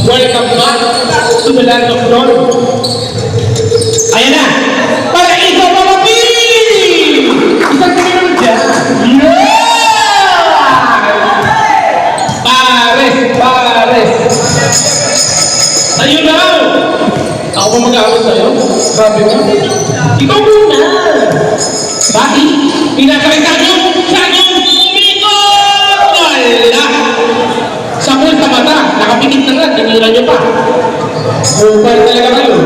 Welcome back to the land of Lord. Ayan na. Para ikaw mamapin! Isang kami naman dyan. Yeah! Pares! Pares! Sa'yo na! Ako ba mag-aawat sa'yo? Grabe ka. Ikaw muna! Bakit? Pinasakita nyo! Sa'yo! Umikot! Wala! Sapul sa mata! Nakapikit na nga! Tinira nyo pa! Kupal talaga kayo!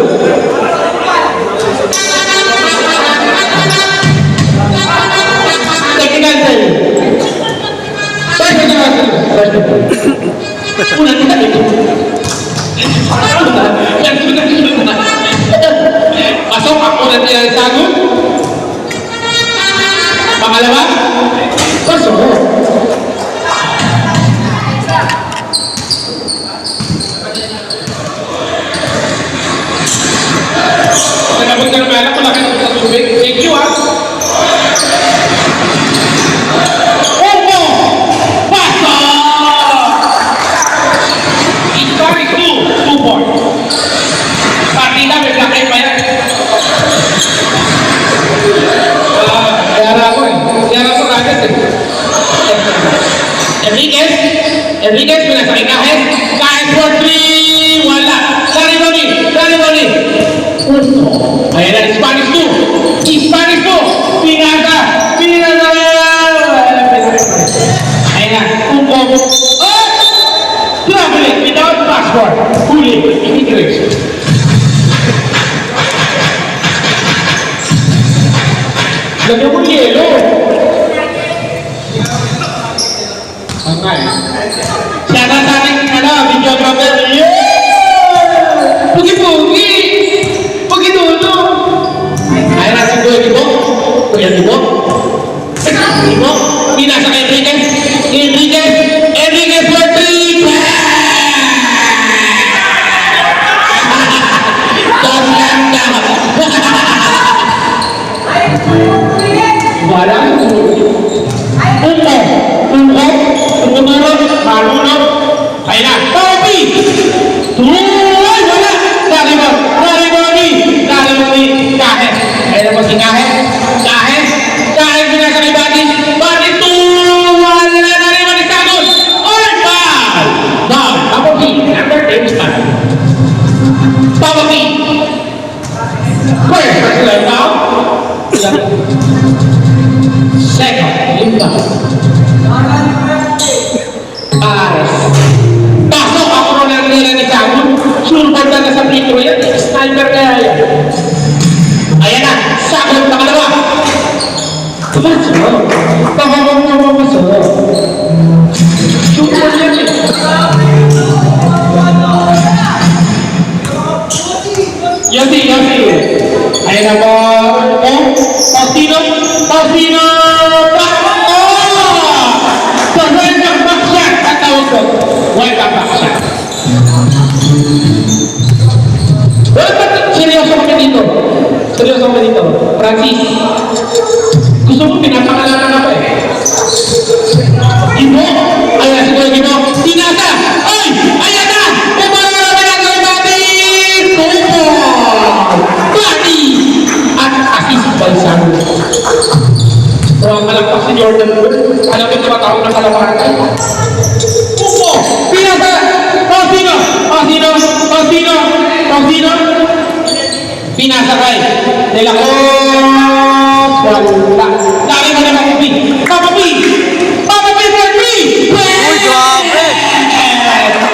Technical tayo! Una kita ito! Pasok ako na tayo sa sagot. Pangalawa, pasok. Nagabot ka naman ako, laki ng tubig. Thank you, ha? Opo! Pasok! Story 2 points. Partida, may lakay pa yan. Kaya ako eh. Kaya ako kagat eh. Enriquez, pinasakay Kahes. Kahes for 3. Wala. Sariboni. Ayan na, Spanish 2. Spanish 2. Pinasa. Ayan na, Uko. Oh! Traveling without passport. Huli. Immigration. Lagyan mo yelo. Okay. Siya na sa ating videographer. Yeah! Pugi-pugi! Pugi-dulo! Ayan na si Kuya Dibo. Kuya Dibo. Dibo. Pinasa kay Enriquez. Enriquez for 3. Wala. Tumutulog, malunod. Kaya na, Topi! Tumuloy! Wala! Dariboni! Kahes! Kaya na po si Kahes binasa kay Batis! Batis! Wala! Dariboni sagot! All ball! Now, Topi! Number 10 start. Topi! First, first down. Second, limba. Pares. Pasok ako ng nila ni Sagun. Sulpad na sa pitro yan. Sniper kaya yan. Ayan na. Sagun, pangalawa. Pasok. Pasok. Sulpad yan eh. Yosi. Ayan na po. Faustino. Welcome back shot. Tatawag ko. Welcome back shot. Seryoso kami dito. Francis. Gusto mo pinapakalanan ako eh. Ibo. Ayan si Kuya Ibo. Tinasa. Ay! Ayan na! Pumara na naman ang kay Batis! Tupo! Batis! At assist by Sagun. Malagpas si Jordan Poole. Alam mo yung tumatawag ng kalawakan. Pupo! Pinasa! Sino? Sino? Pinasa kay De La Cruz. Wala. Lari mo na Papapi. Papapi for 3! Uy, grabe!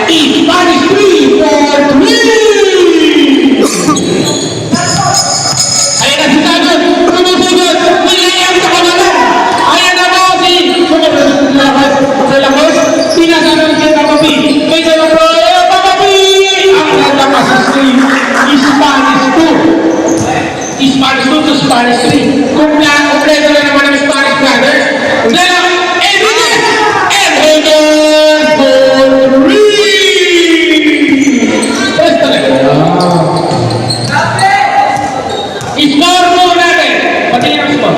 Spanish 3 for 3! Ayan na si Sagot. Sumusugot. Nilayang sa kanalan. Ayan na mo si De La Cruz. Pinasa na si Papapi. Kay De La Cruz. Papapi! Ang ganda kasi Spanish 2. Spanish 2 to Spanish 3. Kompleto na naman ang Spanish brothers. Dela, Enriquez for 3! Esto na. Score mo natin. Patingin ang score.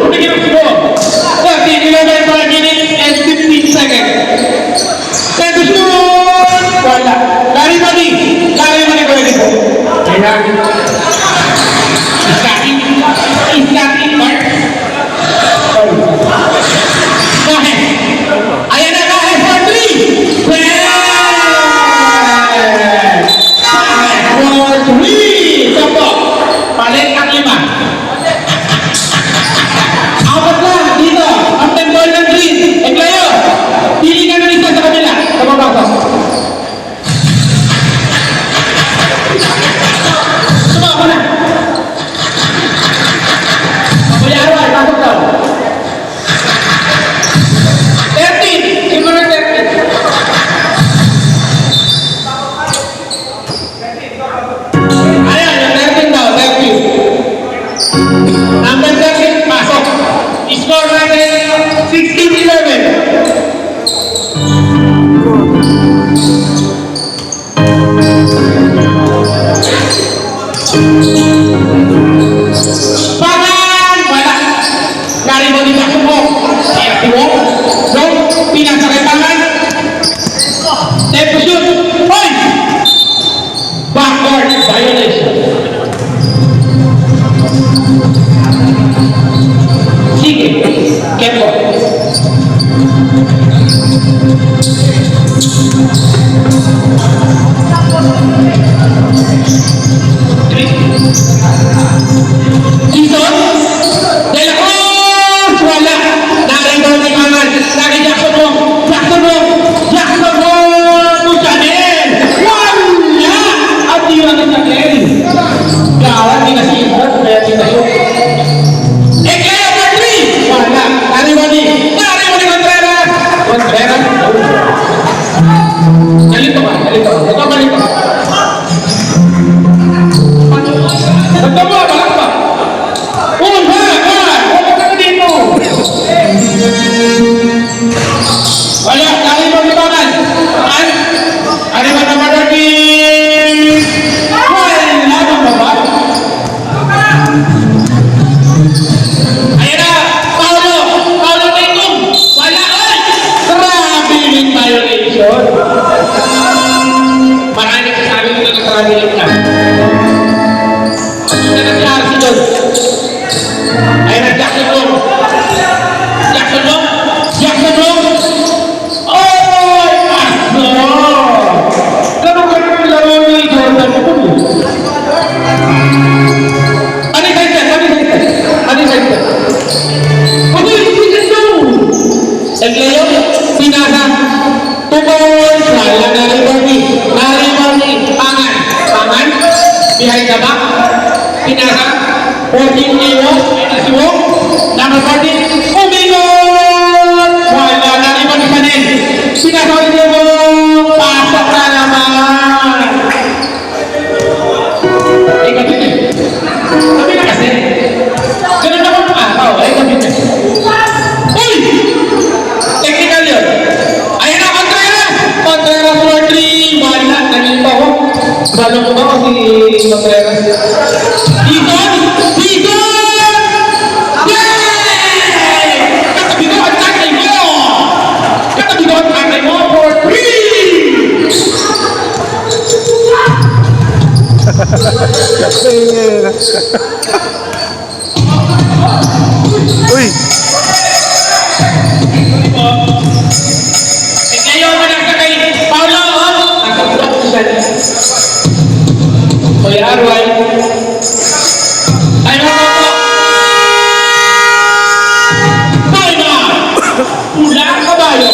Patingin ang score. 30 kilometers per minute and 15 seconds. Time to shoot! Wala. Lari mali ko ito. Kaya, Islati Mark. Kahe. Ayan na kahe for 3. Kahe for 3. Sopo. Palit ang 5. Apat lang dito. Ang temple ng green. Eglayo. Pili ka ng isa sa kanila. Kapapasok. Sumako na. Kuya Arwal, pasok daw. 13. Siguro 13. Ayan, yung 13 daw, 13. Number 13, pasok. Score natin 16-11. Wala. Lari mo di pasok mo. Kaya tiwo. No. Pinasa kay pangan. Step to shoot. Point. Backward violation. Sige. Kepo. Jason, De La Cruz, wala. Nakaibang ni Pangan. Lagi Jackson mo. Chanel. Wala. At yun ang Chanel. Gawa, tinasibat. Kaya tinasok. Kaya pa 3. Wala. Nariwani Contreras. Nalito ka. Ito malito. Ito mo, balak pa. Wala, dahil mo dibangan. Ano ba naman lagi? Wala bang baba? Ayan na, Paulo Tingkong. Wala, oy! Grabe yung violation. Marami sasabi mo na nag-traveling ka. Ano na si Arsi doon? Ayan na, Jackson mo. Eglayo, pinasa, tukol, wala naribarni, pangan, behind the back, pinasa, 14 Ewo, Siwo, number 14, umigot, wala naribarni Chanel, pinasa ulit Ewo, pasok na naman. Kapit eh. Sabi na kasi, ganun naman pakataw, kapit eh. Uy! Technical yun. Ayan na, Contreras for 3. Wala, naging pa ko. Balo mo ba kasi Contreras? Dizon! Uy! Ngayon mo nasa kay Paulo, oh! Nasa block siya. Kuya Arway. Ay, mga po! Tayo na! Pula ang kabayo!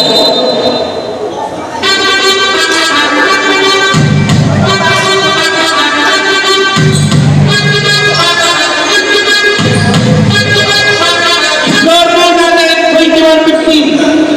Score mo natin 21-15.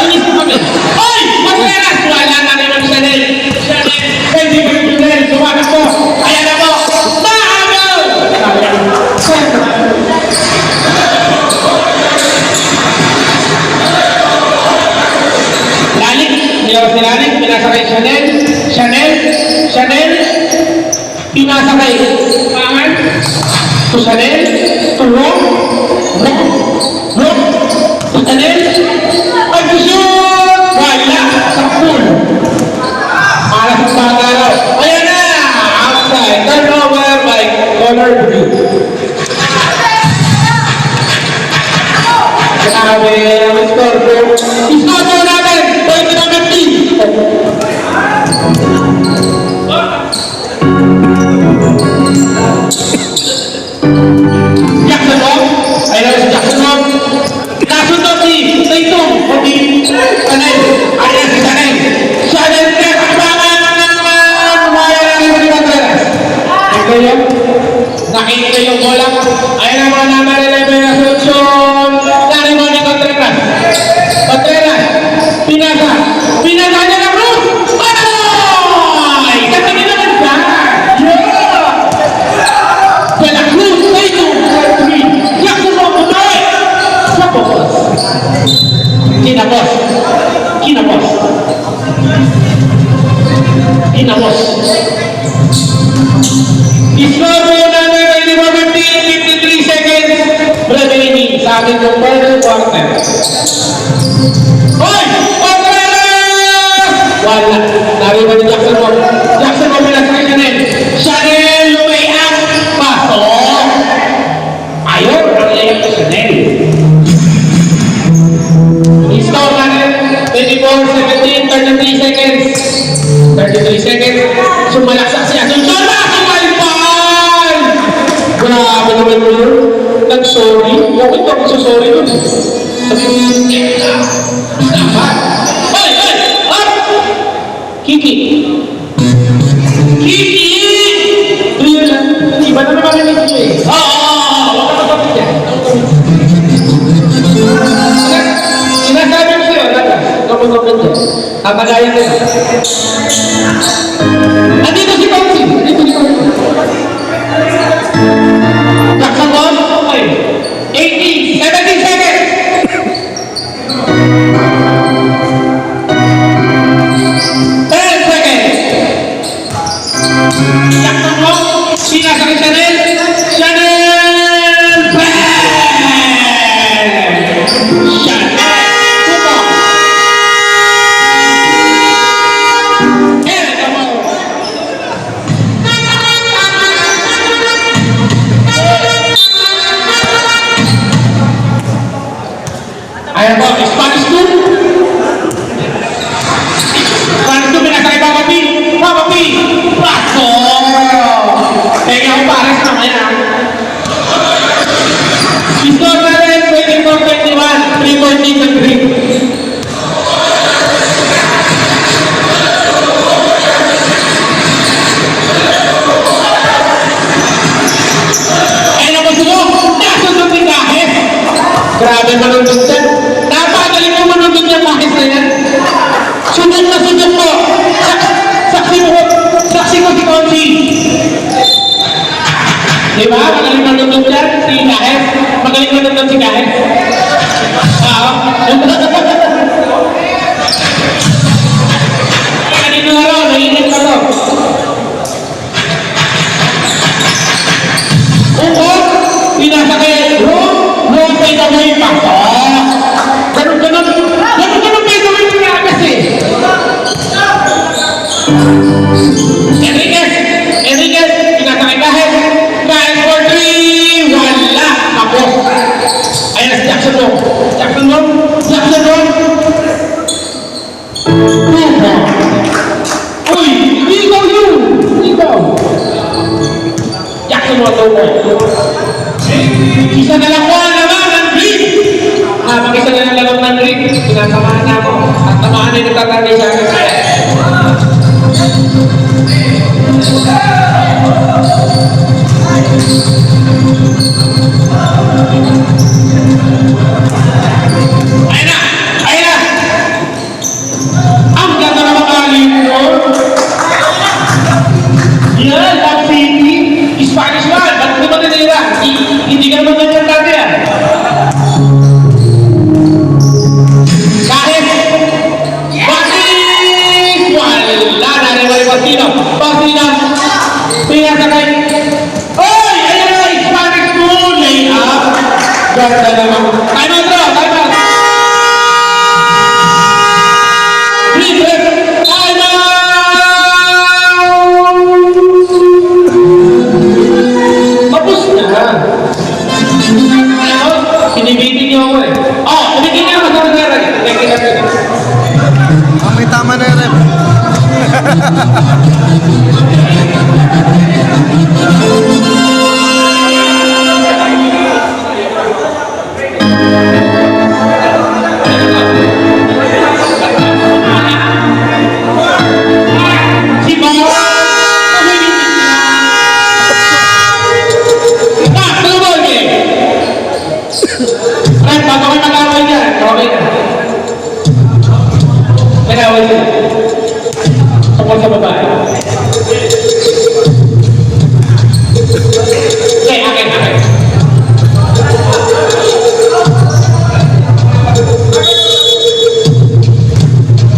Inis ko kami. Hoy! Magperas! Wala na naman siya din. Siya din. Pwede ko yung tunnel. Sumakas ko. Ayan na po. Mahabol! Lalit. Nilawas ni Lalit. Pinasakay Chanel. Chanel. Chanel. Pinasakay. Pangan. To Chanel. To Rom. Rom. Rom. To Chanel. Ay, shoot! Wala! Sa pool! Malas ang bata raw. Ayan na! Outside. Turnover by Color Blue. Grabe ang score po. I-score po natin! 20-15. Jackson Wong. Ayun na si Jackson Wong. Nasunod si Tatum. Hindi. Chanel. Ayan si Chanel. Chanel. Kaya nakita yung bola. Ayan ang mga naman nila na solusyon. Dari mo ni Contreras. Contreras. Pinasa. Pinasa niya na bro. Ay! Katingin naman siya. Yeah! Pela Cruz. Tatum. Jackson mo punoy. Sa pokos. Kinapos. Kinapos. Kinapos. I-score mo na natin 53 seconds remaining sa ating third quarter. Hoy! Contreras! Wala. Nariba ni Jackson mo. Jackson mo pala sa Chanel. Chanel lumayak. Pasok. Ayaw. Ang layak ko Chanel. I-score natin 24, 17, 33 seconds. 33 seconds. Sumalaksak siya. Susunod! Grabe naman mo yun. Nag-sorry. Bakit ka magsasorry nun? Dapat. Hoy! Hoy! Up! Kiki! Kiki! Real lang. Iba na naman yung ito eh. Oo! Huwag ka matapit yan. Sinasabi ko sa'yo, Lata. Kapag-kapag yan. Kapagayan ka. Andito si Pautsi. Andito si Pautsi. Jackson Ball, okay. 18, 17 seconds. 10 seconds. Jackson Ball, pinasa kay Chanel. Chanel! Bang! Chanel! Pupo! Ayan po, Spanish 2. Spanish 2, pinasakay Papa P. Papa P! Paso! Teka ako pares na kaya. I-score na rin, 24-21, 3-point and 3. Ayun ako sumo, nasunod ni Kahit. Grabe manundod dyan. Napagaling mo manundod niya Kahit na yan. Sunod na sunod mo. Saksi ko si Conchi. Diba? Magaling manundod dyan si Kahit. Magaling manundod si Kahit. Kanino araw, naiinit Enriquez! Enriquez! Pinasakay kahit! Kahit for 3! Wala! Tapos! Ayan si Jackson Wong! Jackson Wong! Jackson Wong! 2 ball! Uy! Hindi ikaw yun! Hindi ikaw! Jackson Wong 2 ball! Isa na lang ball naman ang green! Mag-isa na lang lamang ng green. Sinasamahan na ako. At tamaan ay nagtatagay sa akin. Ayun na! Ayun na! Ang ganda na makalim mo! Yan! Love City! Spanish man! Ba't mo matinira? Hindi ka naman ganyan dati yan! Kahit! Batis! Wala! Nariwari Basino! Basino! Pinasakay! Oy! Ayun na! Spanish school! Lay up! Ganda naman! Time out bro! Time out! Please! Time out! Tapos na! Ano? Binibitin niyo ako eh. Oh! Binibitin niyo ako sa nangyari! May tama na yun. Si Bawang! Tuloy eh! Fred, bago kayo mag-away dyan. Okay na. Nag-away sila. Tungkol sa babae. Okay, akin.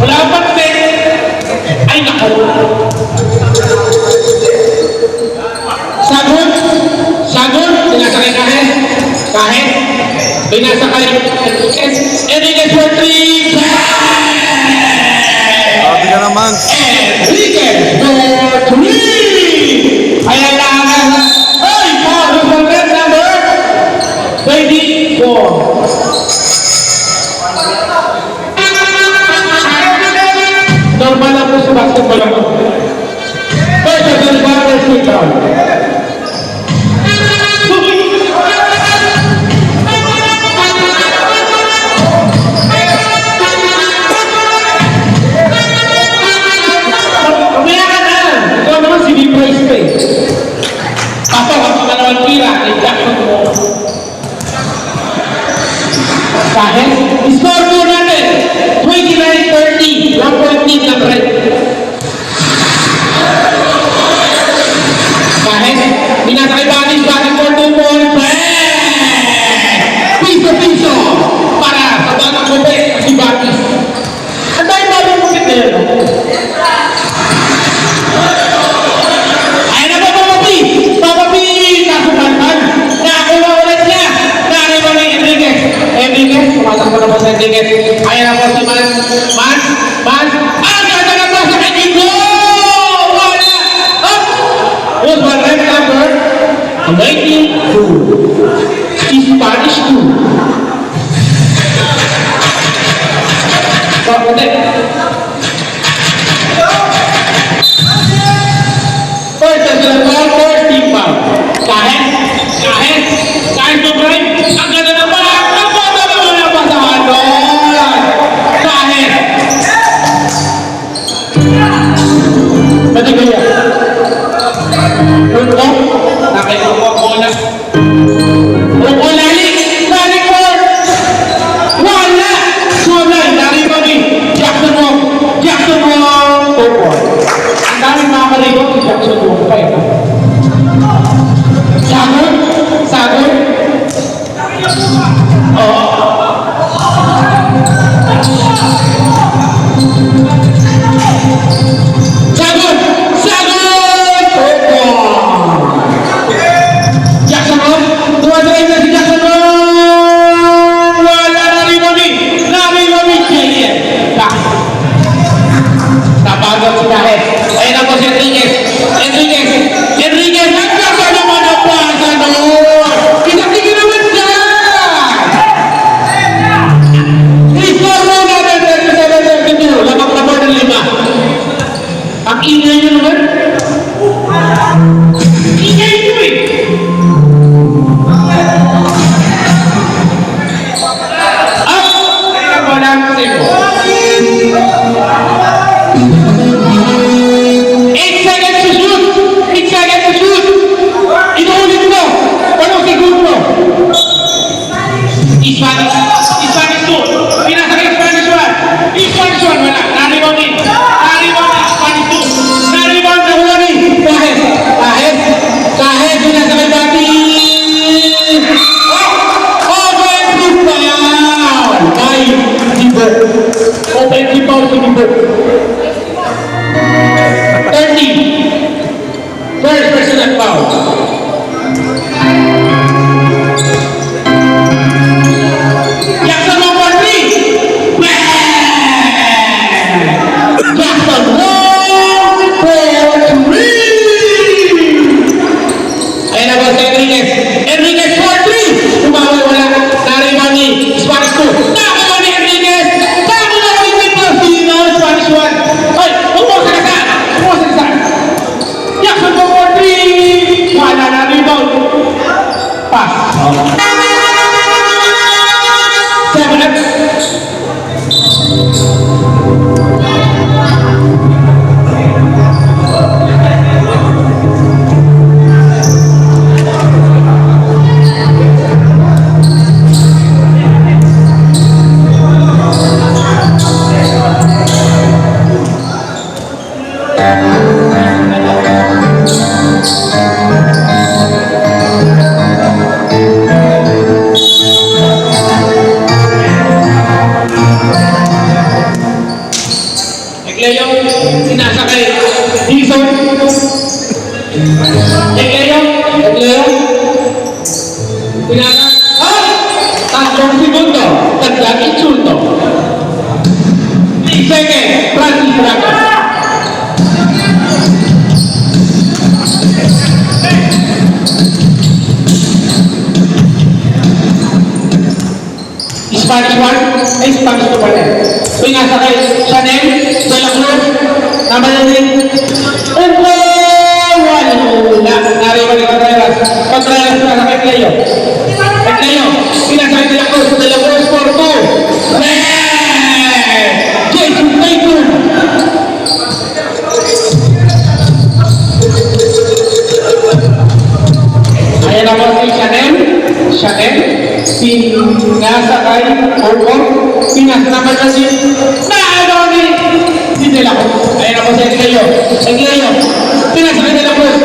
Wala kang pansin. Ay, naku. Sagot. Sinasakay kahit. Binasakay. Enriquez for 3. Sabi ka naman. Enriquez for 3. Ayan na. Ay, who's the red number? 24. Normal lang po sa basketball ako. First of all, basketball sit down. Mamaya ka na! Ikaw naman si Big Price pa eh. Pasok ang pangalawang tira kay Jackson mo. Kahit, score po natin. 29-30. 1 point lead ng red. Kahit, binasakay Batis for 2 points. Piso-piso para sa batang kupit si Batis. Ang dahil batang kupit na yun. Ayun na po, Papa P! Kasukantan. Nakakuha ulit niya. Nariwa ni Enriquez. Enriquez, pumatakbo na po sa Enriquez. Ayun na po si Man. Ang ganda na po sa Enriquez! Wala! Up! Who's the red number? 92. Si Spanish 2. So, hindi. First, ang sila po, first team foul. Kahit to drive, ang ganda na pala, ang bata na wala pa sa hanon. Kahit. Pwede kaya? Punto, nakailuwa ko na. Punto, lali po. Wala. Sunay, nariba ni Jackson Wong. 2 points. Ang daming makakaribot si Jackson Wong. Sagot? Oo. Sagot! Opo! Jackson Wong? Dumadrive na si Jackson Wong! Wala na rin JM. Napagod si Kahit. Ayun na po si nyo naman? Ingay nyo eh! Up! Kaya mo lang kasi mo. 8 seconds to shoot! 8 seconds to shoot! Inuulit mo! 8 segundo! Spanish 2! Pinasakay Spanish 1! Spanish 1 wala! Naribaw din! Spanish 2! Naribaw na wala din! Kahit pinasakay dati! Offensive foul! By Dibo! Offensive foul si Dibo! 30! First personal foul! Jackson number 3! Jackson 1 for 3! Ayan na ba si Enriquez? Enriquez for 3! Tumawal wala. Naribaw ni Spanish 2. Nakabaw ni Enriquez! Nakabaw ni Pino! Spanish 1. Ay! Umusa ka saan? Jackson number 3! Wala na rebound. Pass. 7 minutes. Egleyo, sinasakay. Dizon. Egleyo. Sinasakay. Tatlong segundo. Tagdag insulto. 3 seconds. Francis Braga. Spanish 1, Spanish 2 pa rin. Pinasakay Chanel, De La Cruz, Namalin, Ugo, wala. Nariba ni Contreras. Contreras pinasakay Egleyo. Pinasakay De La Cruz for 2. Jason Tatum. Ayan ako si Chanel, pinasakay Ugo, pinasakay kasi si De La Cruz. Ayan ako si Egleyo. Pinasakay De La Cruz.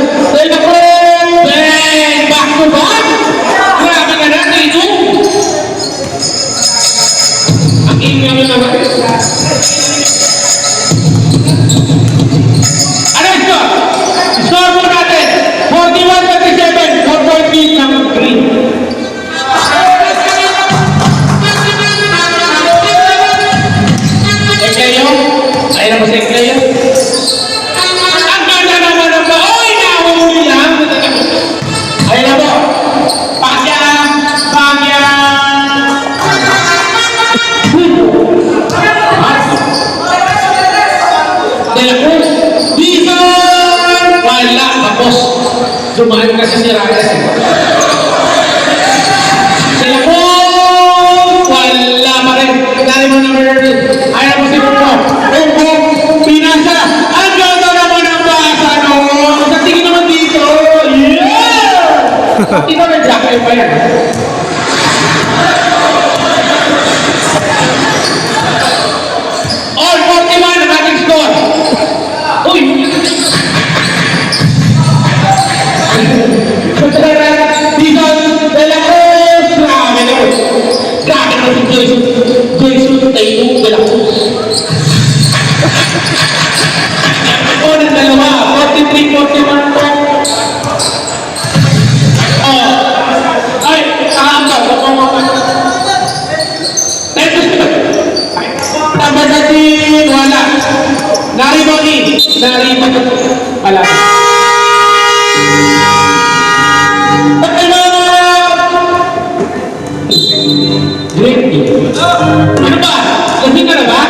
Bang! Back to back! Grabe ka na, Tito! Ang ingay mo naman. Ano ito? Score mo natin. 41-37. 4-point lead ng Green. Egleyo. Ayan ako si Egleyo. Ang ganda naman ang ba? Oy, nahuli lang. Ayan na po. Pagyan. De La Cruz. Dizon. Wala. Tapos. Dumaan kasi si Reyes. De La Cruz. Wala pa rin. Pinali mo number 13. Ayan po si Buko. Buko. Pinasa. Ang ganda naman ang basa no. Sa tingin naman dito. Yeah! Ito may jacket pa yan. All 41 ang ating score. Uy! Dizon De La Cruz. Grabe naman. Grabe naman si Jason Tatum De La Cruz. O ng dalawa. 43-41 po. Ay! Kaambaw. Tama natin. Wala. Naribaw ni. Wala. Ano ba? Lasing ka na ba?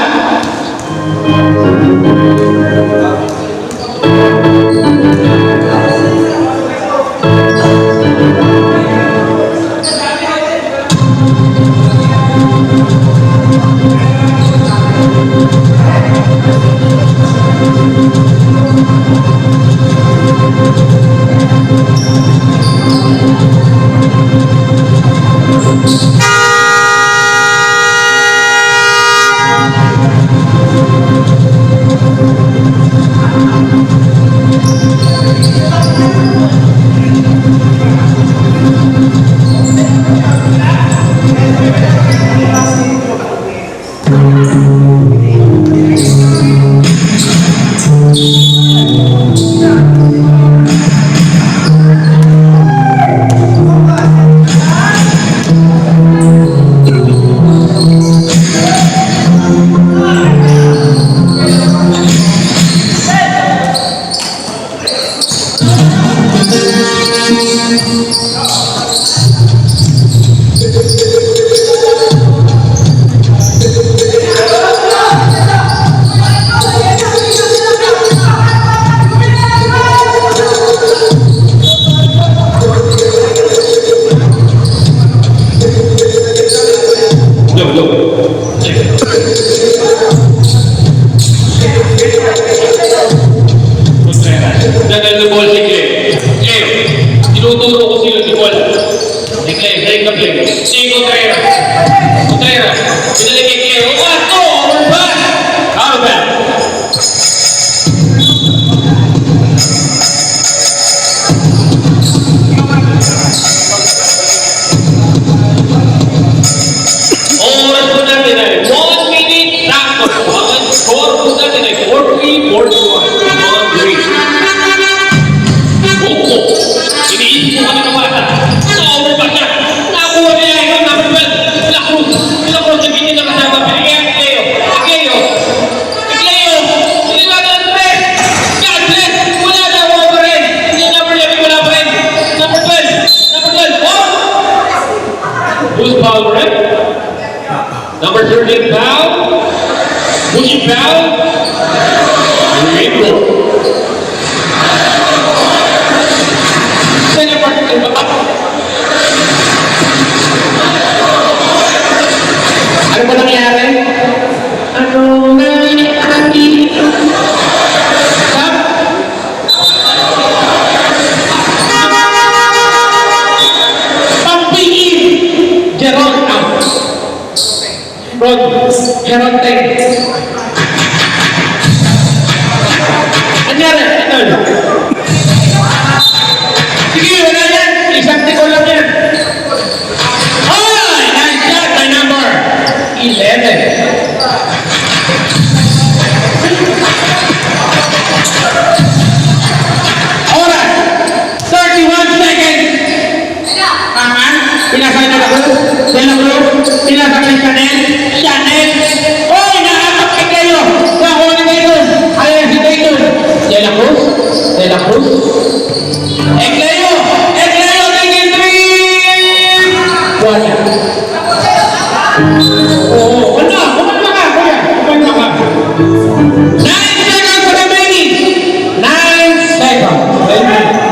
Dadal na ball si Clay. Clay, tinuturo ko sila si Paul. Si Clay, break the play. Si Contreras. Contreras, pinali kay Clay. What? Oh, overpass! Out of that. Oras po natin ay 1 minute sakto. Ang score po natin ay 4-3, 4-1. Mga great. Buko. Iniisip ko kanina bata. Na-overpass niya. Nakuha niya yung number 12. Lacruz. Lacruz na binili na kasama. Pinigyan ni Cleo. Cleo. Cleo. Iniwanan ang press. God bless. Wala na. Wala pa rin. Yung number 11 wala pa rin. Number 12. Number 12. Oh! Who's foul, right? Number 13, foul. Bushy foul. Rainbow. Saan yung particle ba? Ano ba nangyari? Ano nangyari? Stop. Pampingin. Gerald out. Rod, Gerald Teng. Nangyari? Ano? Sige, wala yan. Isang tiko lang yan. Ay! Nice shot by number 11. Oras, 31 seconds. Pangan, pinasakay na ako. Pinasakay Chanel. Chanel. Oy, naapak ka kayo. Nahuli kayo. Ayaw si Dayton. De La Cruz. De La Cruz. Egleo. Egleo, taking 3. Wala. Oo, wala. Kumanta ka, kuya. Kumanta ka. 9 seconds remaining. 9 seconds remaining.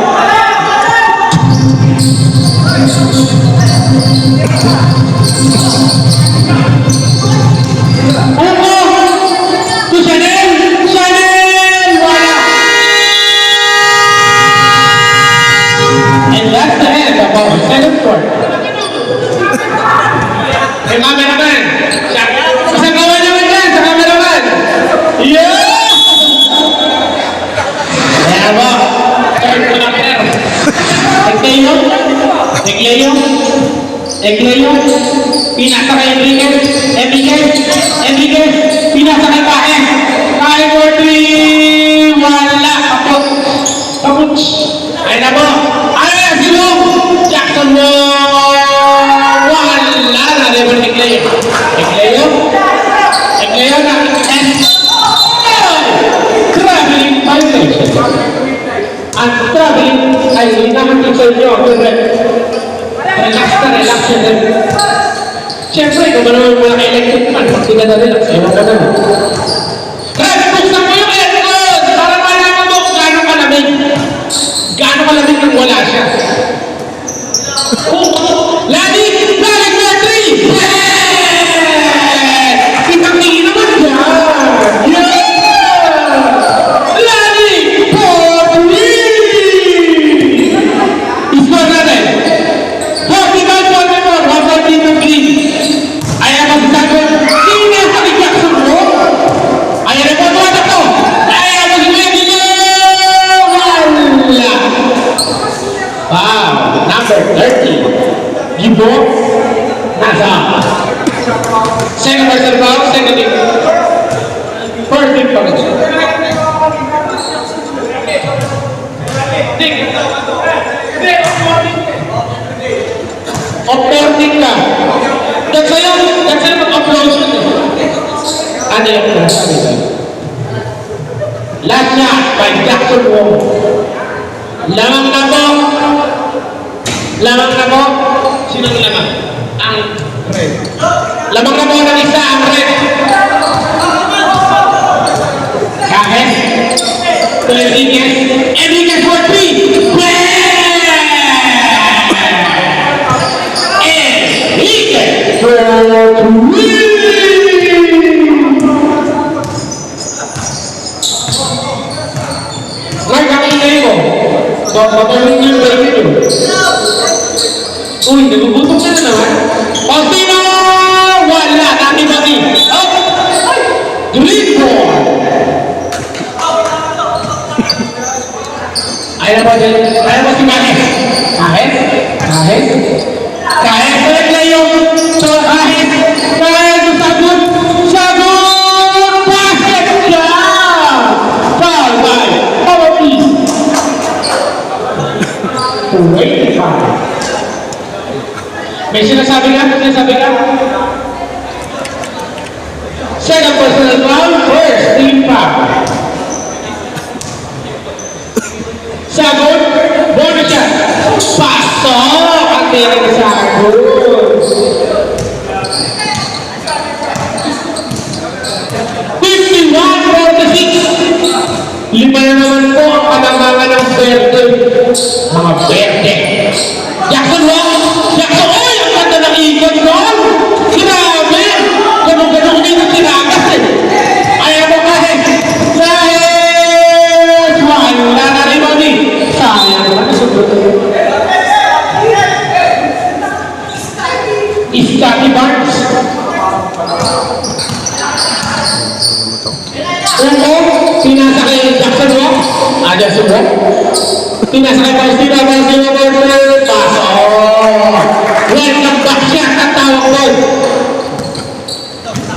To Chanel! Chanel! Wala! And that's the end of our second quarter. Hey, cameraman! Isang kawan naman dyan sa cameraman! Yeah! Ayan mo! Third quarter. Egleo? Egleo? Egleo? Pinasa kay Enriquez? Enriquez? Enriquez? Pinasa kay Kae? Kae for 3! Wala! Kapot! Kapot! Ay na mo! Ay na sino? Jackson mo! Wala na! Never Egleo. Egleo? Egleo na! And... Traveling violation. Ang traveling ay hinahantin sa inyo. Relax na, relax na. Siyempre, kung ano yung mga electric fan, pag sila na relax, ewan ka na. Guys, buksan mo yung aircon! Para malaman mo kung gaano kalamig. Gaano kalamig nang wala siya. Lani! Lani na 3! Kitang-tingin naman dyan! Yeah! Lani! For 3! Iskor natin! 45-44, 1.3 green. Ayan ang magsagot. Sino sa Jackson mo? Ayan ang pagkakata ko. Ayan ang Egleo! Wala! Wow! Number 30. Gibo? Nasa. Second person foul, second team. First team pa rin siya. Opporting ka. That's sa'yo mag-approach ka. Ano yung nasabi ka? Last shot by Jackson Wong. Lamang na po. Lamang na po. Sino ang lamang? Ang red. Lamang na po ng isa ang red. Kahit. To Enriquez. Enriquez for 3. Enriquez for 3. Right, Matuloy yung baby nyo. Uy, nagugutom na naman. Faustino! Wala! Nati-bati! Up! Green ball! Ayaw mo si Kahit? Kahit? Kahit? Kahit? Balik na yung Kahit! Kahit! Sagot! Sagot! Basket ka! Foul by Power East! Wait pa! May sinasabi ka? May sinasabi ka? Second personal foul, first team foul. Sagot, bonus shot. Pasok! Ang tira ni Sagot. 51-46. Lima na naman po ang kanamangan ng Verde. Mga Verde. Jackson Wong! Jackson! Oy! Ang ganda ng ikot doon! Grabe! Ganun-ganun dito tinagas eh! Ayaw mo kahit! Kahit! Wala na rin mo ni! Sayang naman! Scotty Barnes! Upo! Pinasa kay Jackson Wong! Jackson Wong! Pinasa kay Faustino! Pasok! Welcome back siya! Ang tawag doon!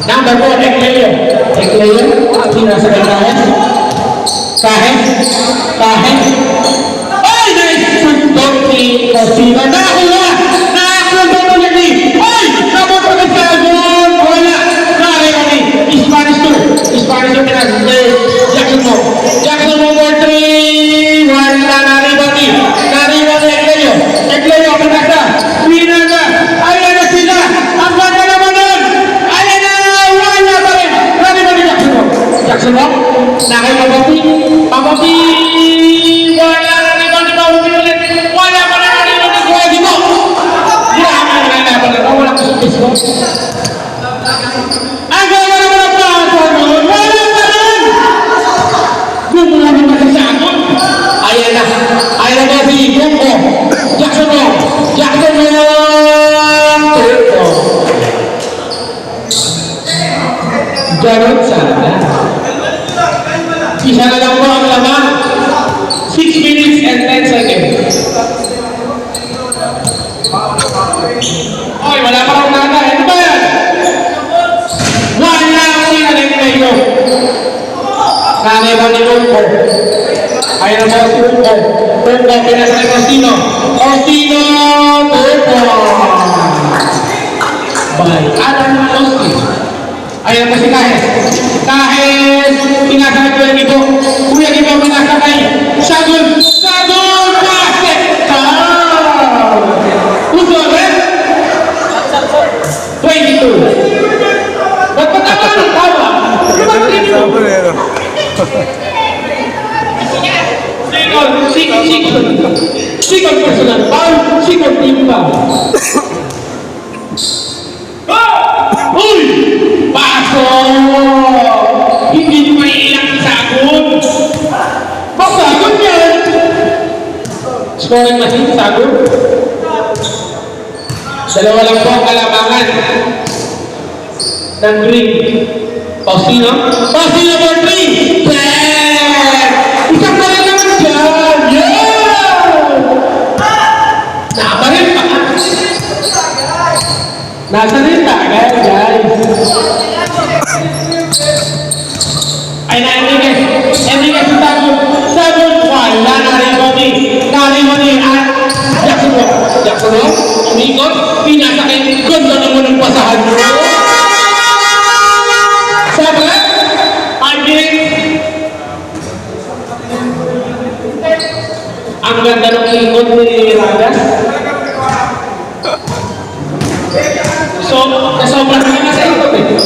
Number 4, Eclair. Eclair, pinasa kay Kahit. Kahit. Ay, nice! Suntok ni Faustino. Nakakuha! Nakakuha doon niya ni! Ay! Nabot pa kay Sagon! Wala! Nakakuha ni! Spanish 2. Spanish 2 pinasa. Jackson Wong. Jackson Wong for 3. Wala na rebound ni. Na-rebound ni Eclair. Eclair, pinasa. Pinasa. Ayan na sila. Ang ganda naman nun. Ayan na. Wala pa rin. Na-rebound ni Jackson Wong. Jackson Wong. Nakay Pabati. Pabati. Wala na rebound ni Pabati ulit. Wala pa rin na-rebound ni Kuya Dimo. Grabe na nalaban na. Wala ko sa Facebook. Ang ganda naman ang pasa nun. Wala pa rin. Gumula naman si Sagon. Ayan na. Ayan na si Gumbo. Jackson Wong. Jackson Wong. Ganon sana. Isa na lang po ang laman. 6 minutes and 10 seconds. Oy, wala pa akong nata. Ano ba yan? Wala akong inaling na iyo. Nanay ba ni Gumbo? Ayan na po si Gumbo. Gumbo, pinasa ni Faustino. Faustino! Gumbo! Bye. Alam na Faustino. Ayan po si Kahit. Kahit! Pinasa ni Kuya Gibo. Kuya Gibo, pinasa kay Sagon. Sagon! Basket! Who's on it? 22. Ba't pa tama ng tawa? Second personal foul, second team foul. Uy! Pasok! Hindi nyo maiilang si Sagon. Sagon yan! Scoring machine, Sagon. Dalawa lang po ang kalamangan ng green. Faustino? Faustino for 3! Bang! Isang pa rin naman dyan! Yeah! Nakabaril pa ka! Nasa rin tagay, guys! Ay na, Enriquez sa Sagon. Sagon, wala na-rebounding at Jackson Wong. Jackson Wong, umikot, pinasa kay ganda naman ng pasahan mo. Sabi, 5 minutes. Ang ganda ng ikot ni Ragas. So, nasobrang ka na sa ikot eh.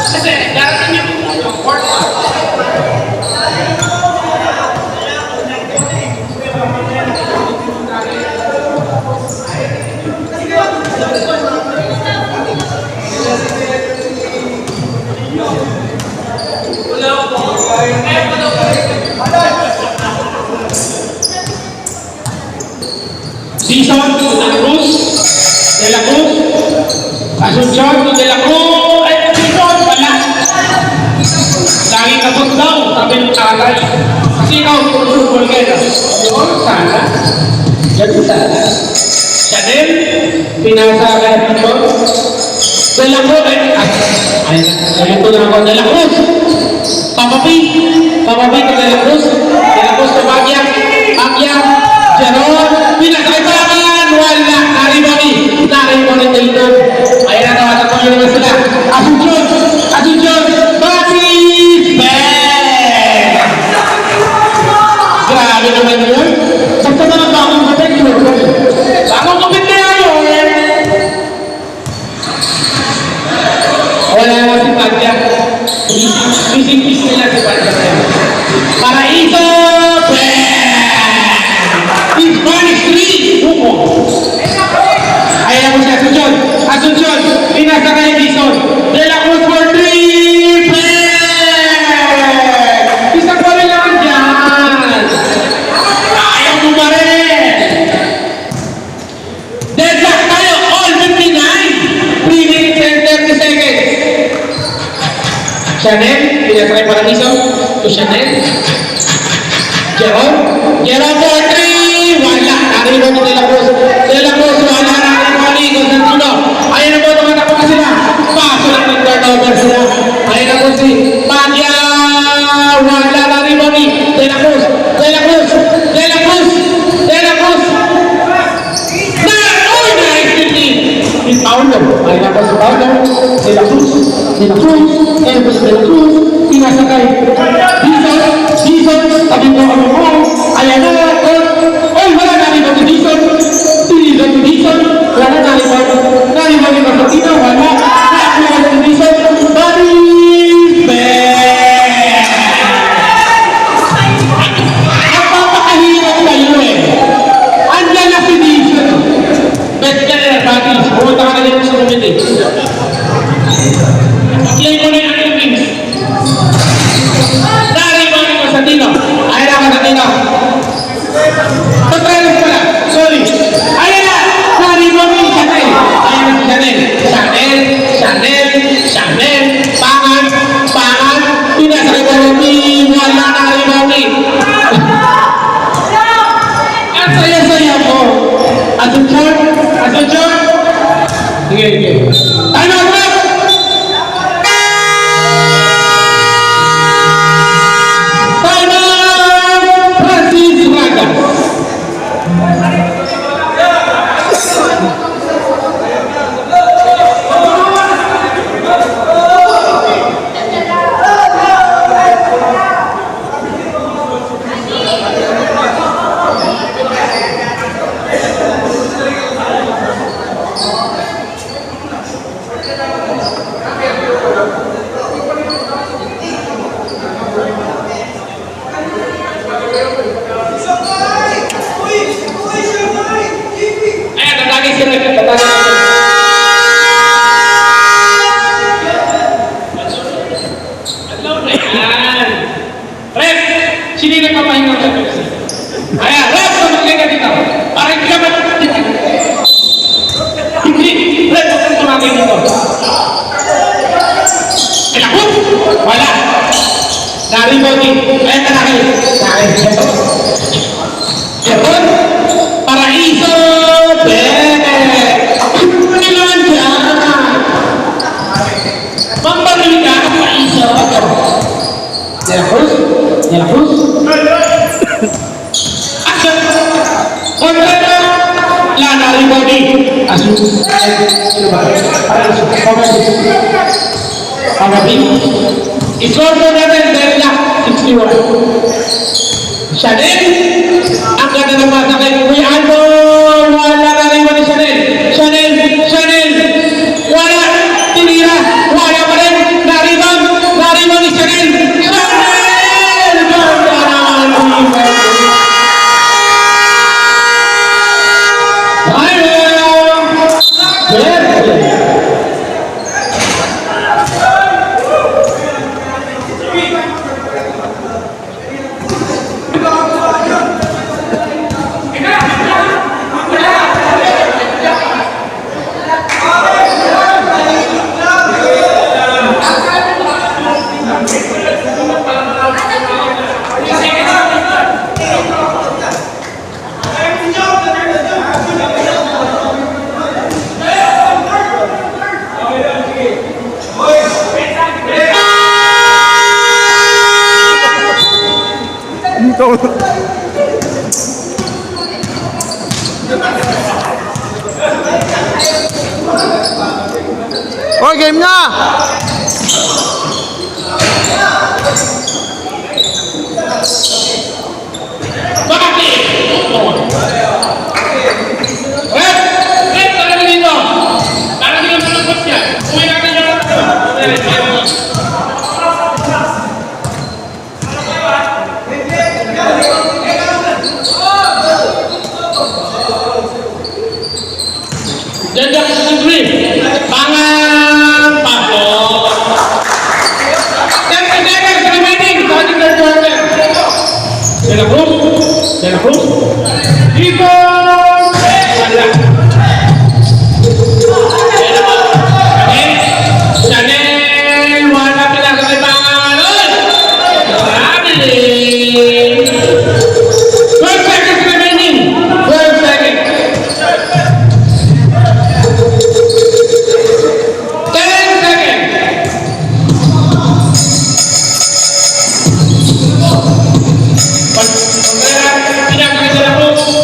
Kasi, darating yung court. Asuncion, De La Cruz, ay, Asuncion, wala. Lagi kapot daw, sabi ng tatay. Kasi ikaw, puro-puro ka na. Yun, sana. Yan sana. Chanel, pinasa ka na dito. De La Cruz, ay, nalito na ako, De La Cruz. Papapi ko De La Cruz. De La Cruz, Pabagyak, Jeron, pinasakitakan, wala, naribami dito. Ayan na, natatapos naman sila. Asuncion, Batis, Ben! Grabe naman yun. Sakta na lang bakong kapit yun. Bakong kapit na yun. Wala naman si Padya. Pising-pis nila si Padya. Paraiso, Ben! Spanish 3, Buko. Ayan mo si Asuncion, pinasa kay Dison. De La Cruz for 3, Ben! Isang pa rin lang dyan. Ayaw mo ba rin? Dead back tayo, all 59. 3 minutes and 30 seconds. Chanel, pinasa kay Paraiso. To Chanel. Jeron for 3. Wala, narinig mo De La Cruz. De La Cruz, wala, narinig mo Constantino. Ayan na po, tumatakbo na sila. Paso lang ng turnover sila. Ayan na po si Padya. Wala, narinig mo ni De La Cruz. Uy, nice si Paulo. Ayan na po si Paulo. De La Cruz. Ayan po si De La Cruz. Pinasakay. Dison, sabi mo kami mo. Ayan na, wala narinig mo si Dison. Wala narinig mo ni Constantino. Wala. Narinig mo si Dison. Batis, Ben! Napapakahirap kayo eh. Andyan na si Dison. Bet ka na, Batis. Pumunta ka na dito sa committee. Play mo na yung aking wings. Narinig mo ni Constantino. Ayan na, Constantino. Patrailas pala. Sorry. Ayan na. Narinig mo ni Chanel. Ayan na si Chanel. Pangan. Pinasakay mo ni. Wala narinig mo ni. Ang saya-saya mo. Asuncion. Sige. Time out, bro! Francis Raga. Ayan, tatagay si Rep. Ayan. Rep, sino yung nagpapahinga ka? Ayan, Rep, tumagay ka dito. Para hindi ka hindi. Rep, huwag kang tumagay dito. Kinakot? Wala. Naribody. Ayan, tanakay. Jeron, Paraiso, Ben! Ano naman dyan? Mambaril ka, Paraiso. De La Cruz. Action! Kontrata! Lana Ribody. Sino ba? Pagabing. Score po natin dahil na 61. Chanel! Ang ganda ng masa kay Kuya Albo! Wala na rin mo ni Chanel! Wala! Tinira! Wala pa rin! Naribang ni Chanel! Ganda naman! Oy, game na! Bakit? Red! Red! Talaga dito! Para hindi ka malagpas niya. Uwi natin yung Diyan ka sa green. Pangang pasok. 30 seconds remaining. Starting the quarter. De la Cruz. De la Cruz. Dito! Wala. Chanel! Wala pinakalibangan. Marami. 12 seconds remaining. 12 seconds. 10 seconds.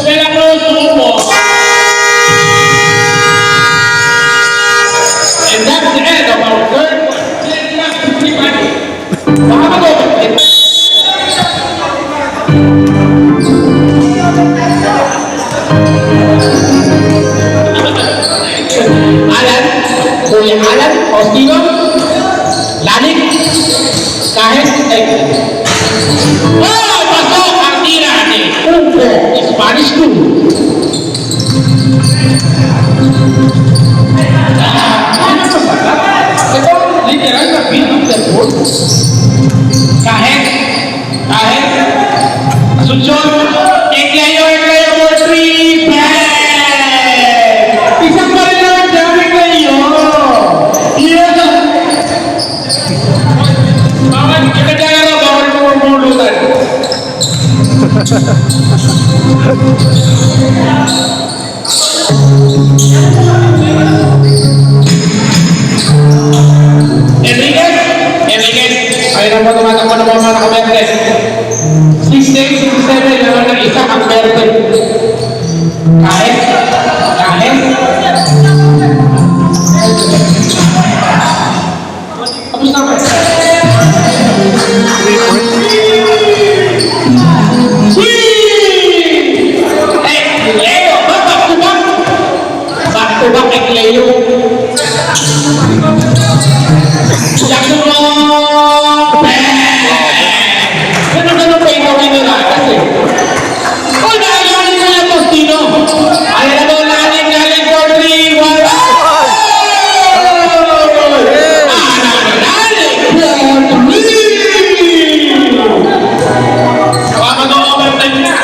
De la Cruz, tumo. And that's the end of our third one. Baka mag-open. Alan, Kuya Alan, Faustino, Lanik, kahit oh, pasok ang tira ni Upo, Spanish 2. Ito, literal na beat of the board. Kahit, Asunsyon, Eglayo for 3, bang! Isang pa rin naman dyan, Eglayo! Yes! Bawal, kita dyan na bawal mo mamulutan. Enriquez, ayun na po tumatakbo na mga nakaberte. 6 days, 6-7, naman ng isa ang berte. Kahit. Tapos na ba? 3 points. Leo, back to back. Back to back kay Leo. Jackson Rock! Ganun pa yung gawin nila kasi. Oh, nakayanin ko yung Faustino. Ayaw na doon natin galing for 3, 1. Mag-overtime na.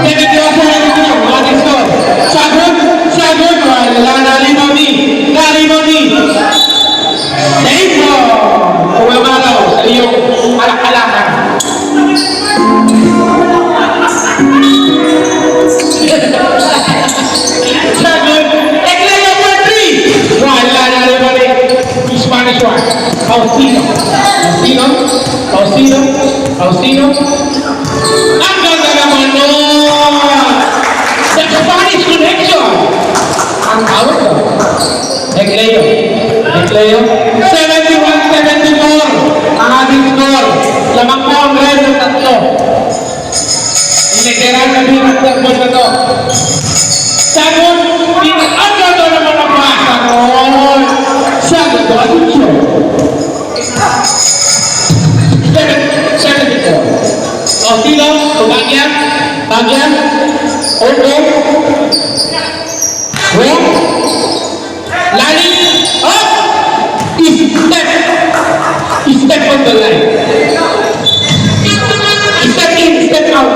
72-72, what is score? Sagot, wala na Limoni. Save mo! Umamalaw sa iyong alak-alakan. Sagot, Eglayo for 3. Wala na Limoni. Spanish 1. Faustino. Ang ganda naman nun! The Spanish connection! Ang tawag ko. Eglayo. 71-74 ang ating score. Lamang po ang red ng 3. Literal na bilang takbo na to. Sagot, ang ganda naman ang basa nun. Sagot ko, ano siya? 74. Faustino, Bagyan, Opo, Lali, up! Step on the line. Step in, step out.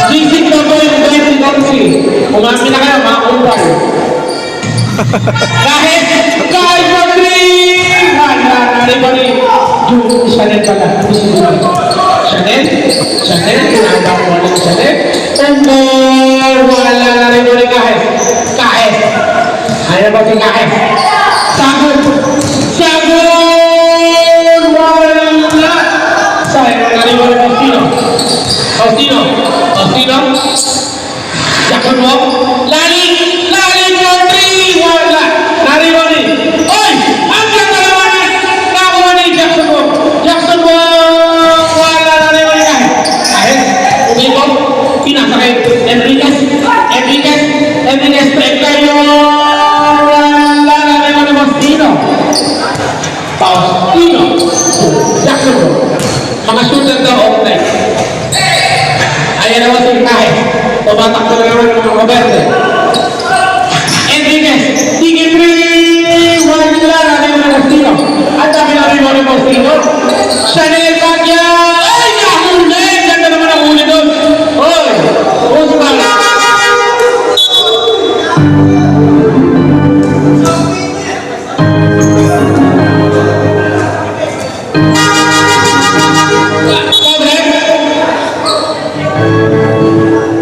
Sisig na po yung 20-30. Umami na kayo, mga kumpal. Kahit for 3! Wala na rin ba rin? Chanel pala. Chanel, pinagawa ko ng Chanel. Wala na rin ba rin kahit. Ayaw ba si kahit? Sagot!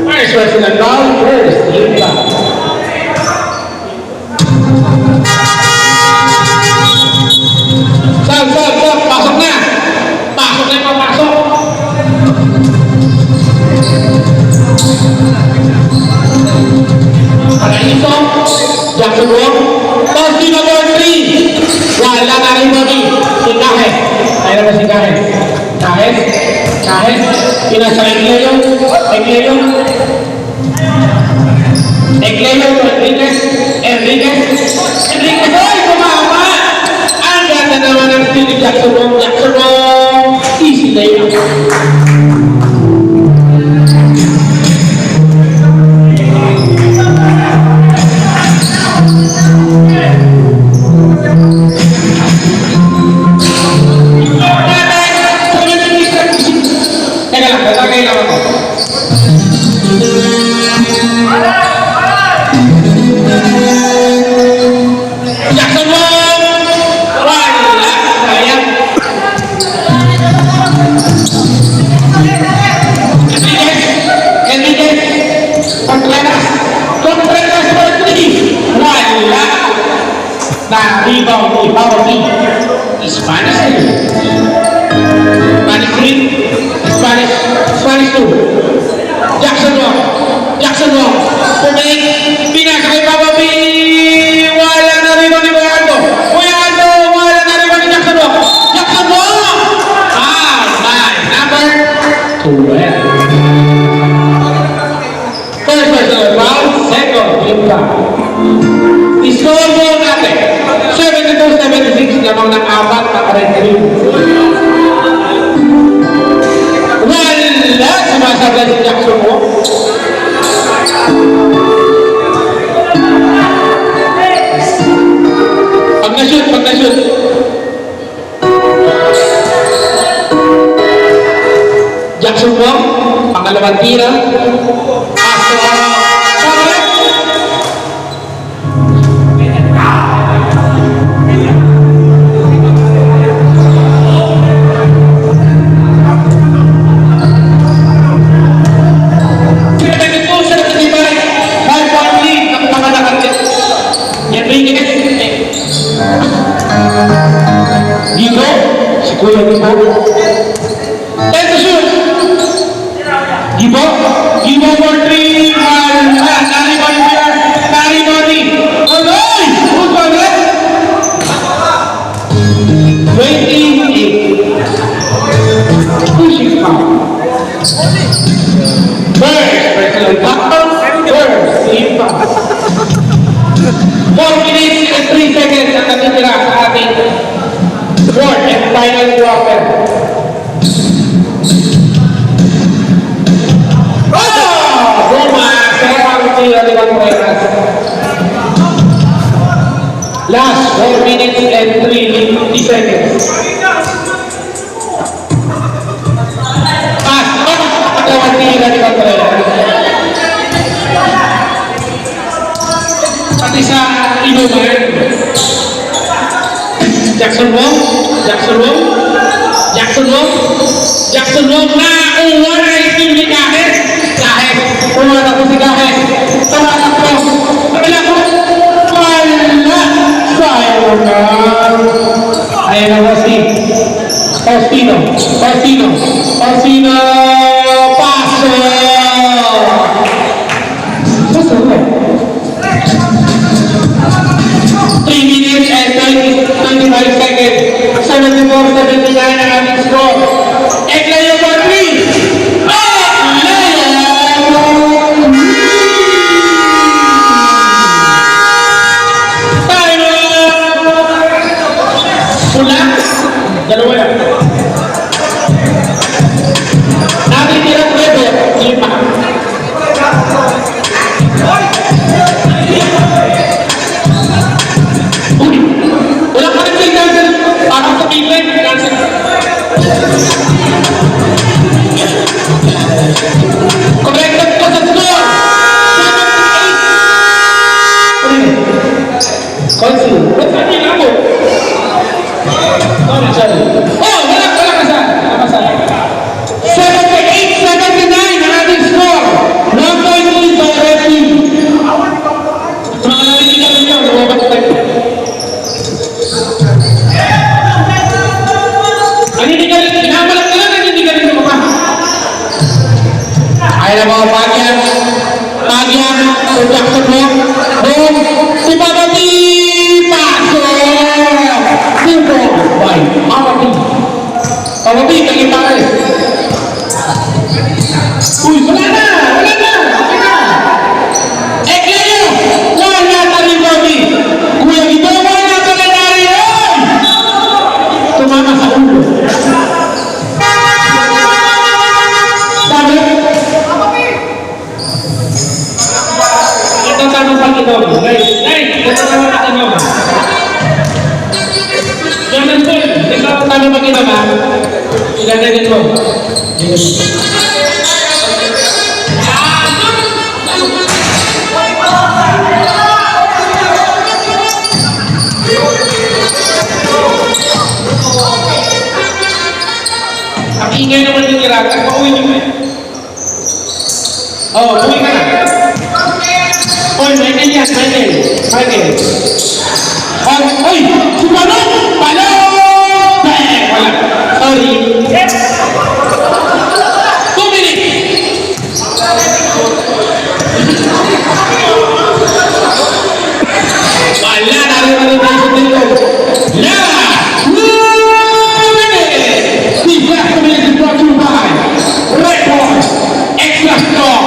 First personal foul, first team foul. Stop, pasok na! Pasok na yung papasok! Paraiso, Jackson Wong, Tosti number 3. Wala na rin bagi. Si Kahes. Ayaw na si Kahes. Kahes. Pinasa Egleyo. Enriquez. Ay, kumama! Ang ganda naman ng steal ni Jackson Wong. Easy na yun. Teka lang, tatagay lang ako. Jackson Wong! Wala! Sayang! Enriquez! Contreras for 3! Wala! Na-rebound ni Pauti. Spanish 2. Jackson Wong. Pumain. Pinasa kay Papa B. Wala na rin ni Kuya Aldo. Wala na rin ni Jackson Wong. Number 12. First personal foul, second team foul. Score natin. 72-76 lamang ng 4 na red team. Wala sumasabay si Jackson Wong. Pag na-shoot. Jackson Wong, pangalawang tira. Kuya Gibo. And to shoot. Gibo for 3. Naribody. Oloy! Who's on that? 28. Pushing foul. First personal foul. First team foul. 4 minutes and 3 seconds ang natitira sa ating fourth and final quarter. Last 4 minutes and 3 seconds. Pass. Pagkawan tira ni Contreras. Pati sa inuman. Jackson Wong na uwa na isim ni Kahes. Uwa na po si Kahes. Taratak po. Kabila po. Wala. Sayang na. Ayan na po si Faustino. Paso. Susunod. 3 minutes and 25 seconds. 74-79 ang ating score. Egleyo for 3. Pula. Dalawa yan. Konsi. Ba't sabi na ako? Sorry. Oh, wala kasal. 78-79 ang ating score. 1 point lead by Red Team. Mga narinig nyo, lumabas tayo. Pinamalag ka lang, naninigaling ka pa. Ay na mga Pagyan, Jackson mo, boom, si Babati, paso! Simple by Babati, kagi pare. Uy, wala na! Ekleo, wala tali Babati. Kuya Gito, wala tali nari, tumama sa ulo. Tanong Panginoon. Guys, tanong Panginoon. Jangan pun, ikaw tanong Panginoon. Ilagay mo. Ang ingay naman yung irakan, pauwi nyo eh. Oh, pauwi ka na. Oy, Michael yan, Michael. Oy, si Balong! Wala. Sorry. 2 minutes. Wala, narinig tayo sa dito. The last minute is brought to you by Red Boy Extra Strong.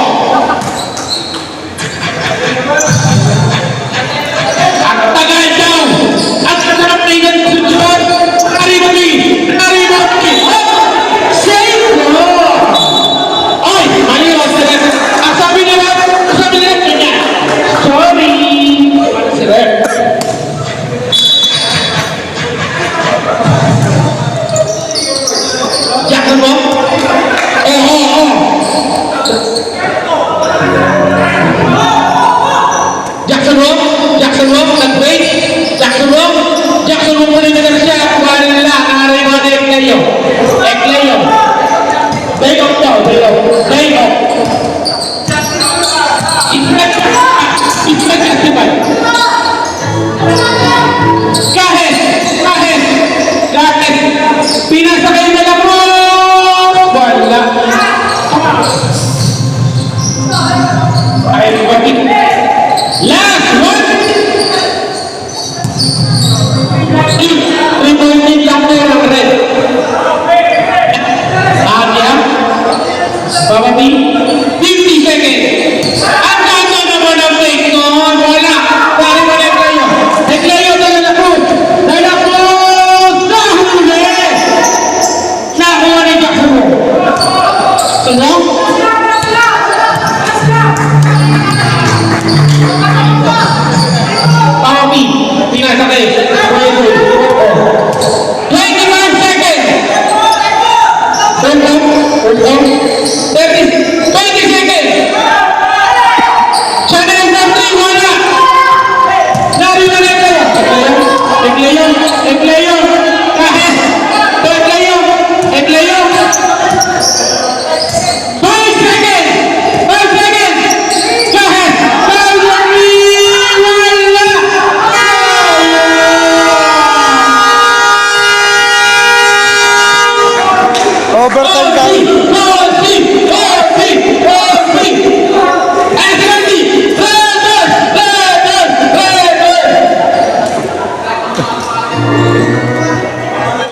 Jackson Rock muli na siya. Wala na, naray mga Ekleo. Day off daw, day off.